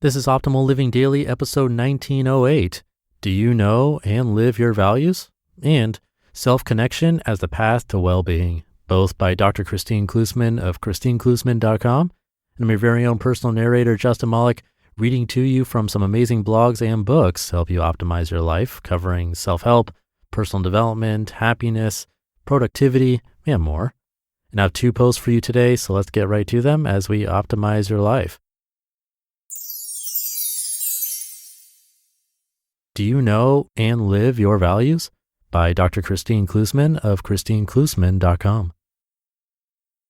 This is Optimal Living Daily, episode 1908. Do you know and live your values? And SelfConnection as the Path to Wellbeing, both by Dr. Kristine Klussman of KristineKlussman.com. And I'm your very own personal narrator, Justin Malik, reading to you from some amazing blogs and books to help you optimize your life, covering self-help, personal development, happiness, productivity, and more. And I have 2 posts for you today, so let's get right to them as we optimize your life. Do you know and live your values? By Dr. Kristine Klussman of KristineKlussman.com.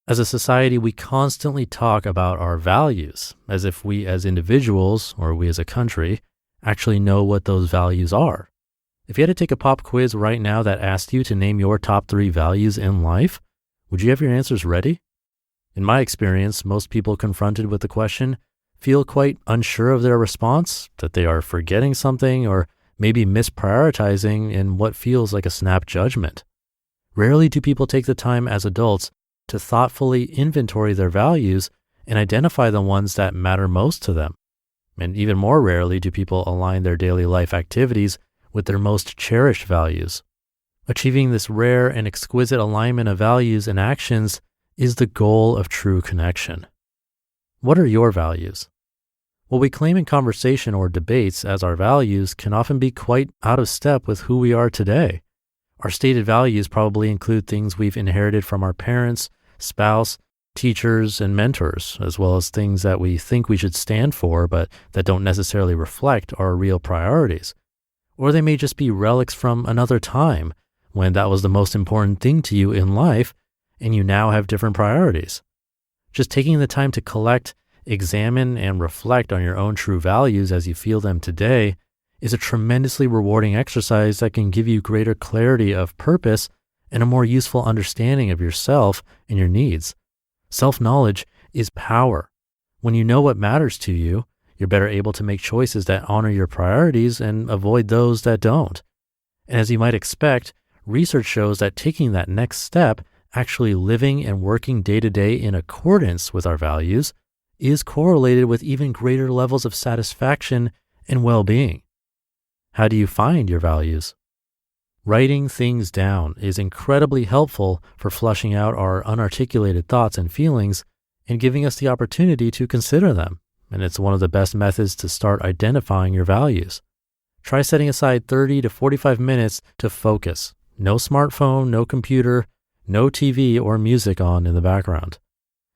As a society, we constantly talk about our values as if we as individuals, or we as a country, actually know what those values are. If you had to take a pop quiz right now that asked you to name your top 3 values in life, would you have your answers ready? In my experience, most people confronted with the question feel quite unsure of their response, that they are forgetting something or maybe misprioritizing in what feels like a snap judgment. Rarely do people take the time as adults to thoughtfully inventory their values and identify the ones that matter most to them. And even more rarely do people align their daily life activities with their most cherished values. Achieving this rare and exquisite alignment of values and actions is the goal of true connection. What are your values? What we claim in conversation or debates as our values can often be quite out of step with who we are today. Our stated values probably include things we've inherited from our parents, spouse, teachers, and mentors, as well as things that we think we should stand for, but that don't necessarily reflect our real priorities. Or they may just be relics from another time when that was the most important thing to you in life, and you now have different priorities. Just taking the time to collect, examine, and reflect on your own true values as you feel them today is a tremendously rewarding exercise that can give you greater clarity of purpose and a more useful understanding of yourself and your needs. Self-knowledge is power. When you know what matters to you, you're better able to make choices that honor your priorities and avoid those that don't. And as you might expect, research shows that taking that next step, actually living and working day to day in accordance with our values, is correlated with even greater levels of satisfaction and well-being. How do you find your values? Writing things down is incredibly helpful for flushing out our unarticulated thoughts and feelings and giving us the opportunity to consider them. And it's one of the best methods to start identifying your values. Try setting aside 30 to 45 minutes to focus. No smartphone, no computer, no TV or music on in the background.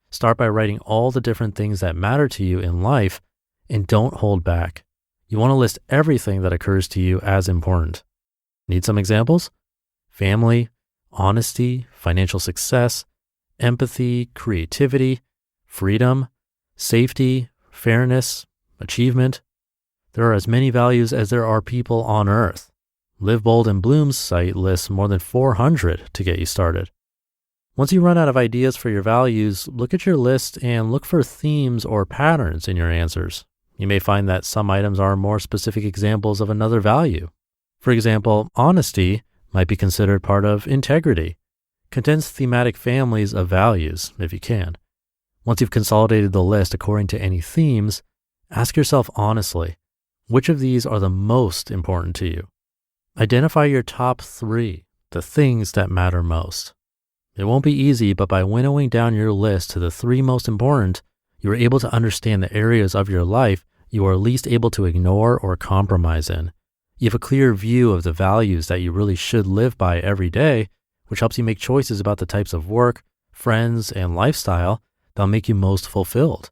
Start by writing all the different things that matter to you in life and don't hold back. You want to list everything that occurs to you as important. Need some examples? Family, honesty, financial success, empathy, creativity, freedom, safety, fairness, achievement. There are as many values as there are people on earth. Live Bold and Bloom's site lists more than 400 to get you started. Once you run out of ideas for your values, look at your list and look for themes or patterns in your answers. You may find that some items are more specific examples of another value. For example, honesty might be considered part of integrity. Condense thematic families of values if you can. Once you've consolidated the list according to any themes, ask yourself honestly, which of these are the most important to you? Identify your top 3, the things that matter most. It won't be easy, but by winnowing down your list to the 3 most important, you are able to understand the areas of your life you are least able to ignore or compromise in. You have a clear view of the values that you really should live by every day, which helps you make choices about the types of work, friends, and lifestyle that'll make you most fulfilled.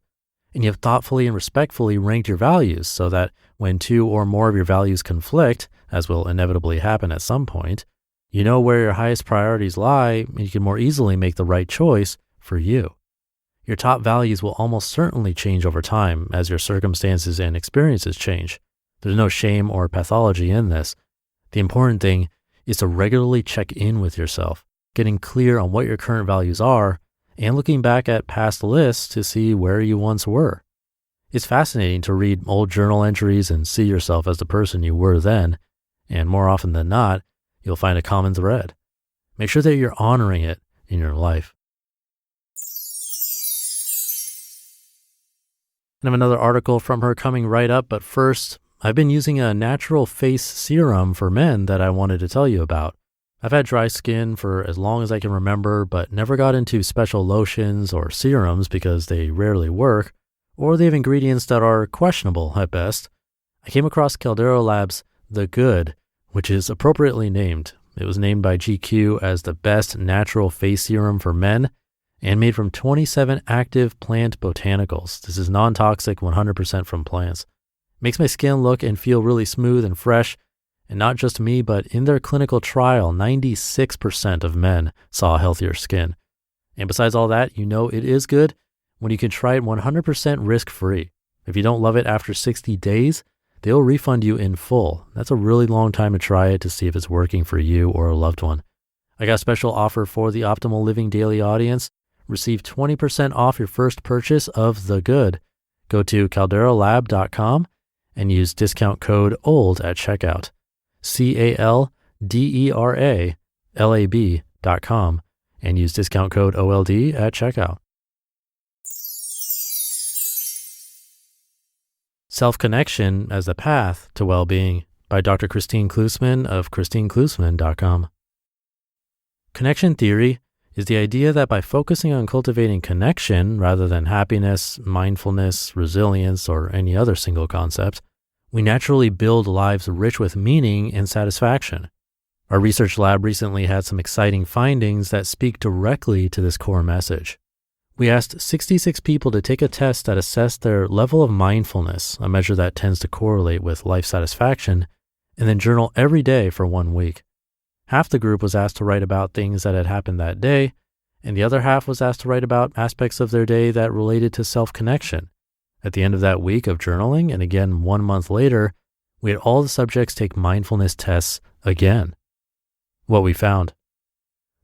And you have thoughtfully and respectfully ranked your values so that when 2 or more of your values conflict, as will inevitably happen at some point, you know where your highest priorities lie, and you can more easily make the right choice for you. Your top values will almost certainly change over time as your circumstances and experiences change. There's no shame or pathology in this. The important thing is to regularly check in with yourself, getting clear on what your current values are, and looking back at past lists to see where you once were. It's fascinating to read old journal entries and see yourself as the person you were then, and more often than not, you'll find a common thread. Make sure that you're honoring it in your life. I have another article from her coming right up, but first, I've been using a natural face serum for men that I wanted to tell you about. I've had dry skin for as long as I can remember, but never got into special lotions or serums because they rarely work, or they have ingredients that are questionable at best. I came across Caldera Labs' The Good, which is appropriately named. It was named by GQ as the best natural face serum for men and made from 27 active plant botanicals. This is non-toxic, 100% from plants. Makes my skin look and feel really smooth and fresh. And not just me, but in their clinical trial, 96% of men saw healthier skin. And besides all that, you know it is good when you can try it 100% risk-free. If you don't love it after 60 days, they'll refund you in full. That's a really long time to try it to see if it's working for you or a loved one. I got a special offer for the Optimal Living Daily audience. Receive 20% off your first purchase of The Good. Go to calderalab.com and use discount code OLD at checkout. CALDERALAB.com and use discount code OLD at checkout. SelfConnection as the Path to Wellbeing by Dr. Kristine Klussman of KristineKlussman.com. Connection theory is the idea that by focusing on cultivating connection rather than happiness, mindfulness, resilience, or any other single concept, we naturally build lives rich with meaning and satisfaction. Our research lab recently had some exciting findings that speak directly to this core message. We asked 66 people to take a test that assessed their level of mindfulness, a measure that tends to correlate with life satisfaction, and then journal every day for 1 week. Half the group was asked to write about things that had happened that day, and the other half was asked to write about aspects of their day that related to self-connection. At the end of that week of journaling, and again 1 month later, we had all the subjects take mindfulness tests again. What we found.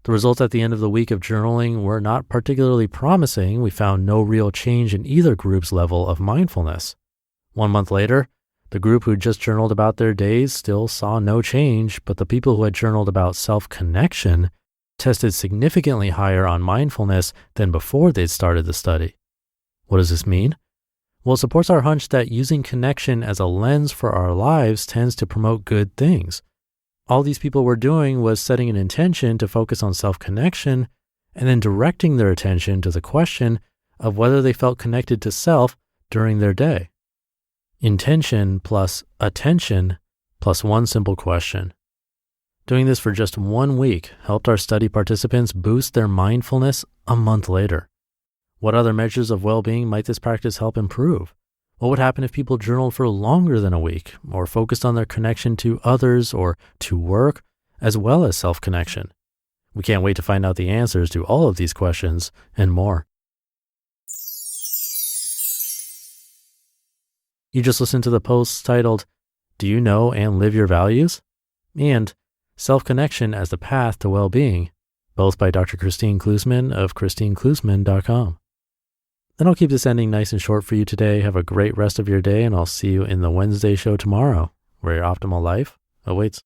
The results at the end of the week of journaling were not particularly promising. We found no real change in either group's level of mindfulness. 1 month later, the group who just journaled about their days still saw no change, but the people who had journaled about self-connection tested significantly higher on mindfulness than before they'd started the study. What does this mean? Well, it supports our hunch that using connection as a lens for our lives tends to promote good things. All these people were doing was setting an intention to focus on self-connection and then directing their attention to the question of whether they felt connected to self during their day. Intention plus attention plus one simple question. Doing this for just 1 week helped our study participants boost their mindfulness a month later. What other measures of well-being might this practice help improve? What would happen if people journaled for longer than a week or focused on their connection to others or to work as well as self-connection? We can't wait to find out the answers to all of these questions and more. You just listened to the posts titled, Do You Know and Live Your Values? And Self-Connection as the Path to Well-Being, both by Dr. Kristine Klussman of KristineKlussman.com. Then I'll keep this ending nice and short for you today. Have a great rest of your day, and I'll see you in the Wednesday show tomorrow, where your optimal life awaits.